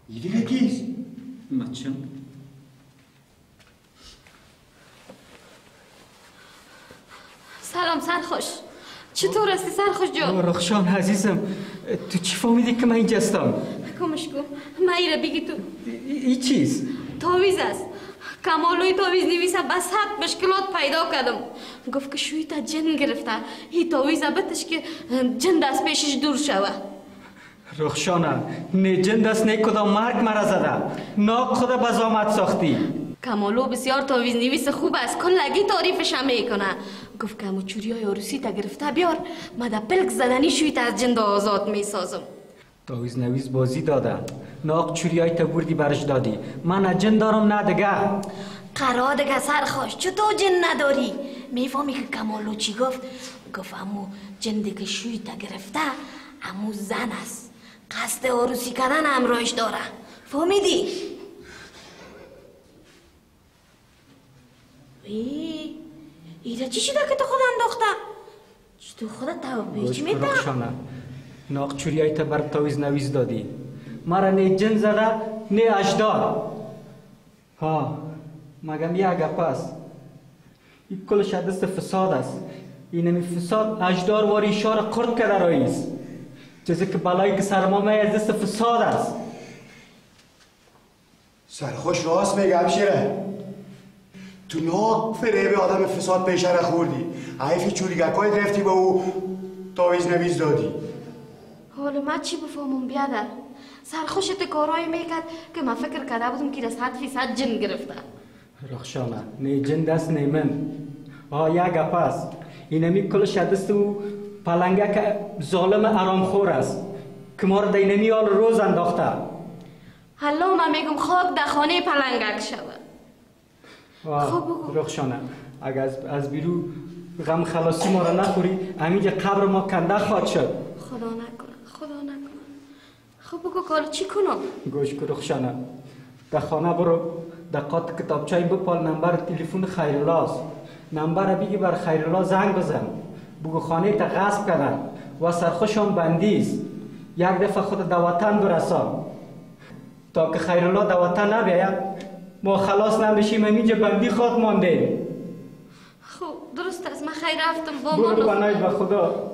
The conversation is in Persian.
این دیگه کیست؟ مچم سلام سرخوش. چطور هستی سرخوش جان؟ رخشان عزیزم، تو چی فهمیدی که من اینجا هستم؟ کمش کن. مایره بگی تو. این چیز؟ تاویز است. کمالوی تاویز نویسه بس حد مشکلات پیدا کردم. گفت که شوی تا جن گرفته. این تاویز بتش که جن دست پیشش دور شوه. رخشانه، نه جن دست نه کدام مرگ مرا زده. ناک خدا بزامت ساختی. کمالو بسیار تاویز نویس خوب است. کلگی تعریفش هم میکنه. گفت که همو چوری های عروسی تا گرفته بیار. من دا پلک زدنی شوی تا از جن دا آزاد میسازم. تاویز نویس بازی داده. ناک چوری های تا بردی برش دادی. من از جن دارم نه دگه. قرار دگه سرخوش. چطور جن نداری؟ میفهمی که کمالو چی گفت؟ گفت همو جن دیگه شوی تا گرفته همو زن است. قصد عروسی کردن همراهش داره. فهمیدی؟ ایره چی شده که تو خود انداخته؟ تو خودت توابه چی میده؟ رخشانه، ناک چوری های تا بر تاویز نویس دادی. مرا نه جن زده نه اجدار. ها مگم یه گپ است. این کلش دست فساد است. این فساد اجدار واری اشاره قرد کرده رئیس. چیزی که بلایی که سر ما از دست فساد است. سرخوش راست میگه همشیره. تو ناک فریب آدم فساد پیشه را خوردی. حیفی چوریگکای گرفتی به او تاویز نویس دادی. حالا من چی بفهمم بیادر؟ سرخوشت کارایی میکرد که من فکر کرده بودم که 100% جن گرفته. رخشانه، نه جن دست نه من. یک گپ است. اینمی کلش دست او پلنگه که ظالم آرامخور است که ما را در اینمی حال روز انداخته. حالا من میگم خاک در خانه پلنگک شود. خب رخشانه، اگر از بیرو غم خلاصی ما را نخوری همینجا قبر ما کنده خواهد شد. خدا نکنه خدا نکنه. خب بگو کار چی کنم؟ گوش کن رخشانه، در خانه برو دقات کتابچای بپال. نمبر تلفن خیرالله است. نمبر بگی بر خیرالله زنگ بزن. بگو خانه تا غصب کردن و سرخوشم بندی است. یک دفعه خود در وطن برسان تا که خیرالله در وطن نبیاید ما خلاص نمیشیم. اینجا بندی خود مانده. خب درست است. من خیر رفتم با برو بناید به خدا.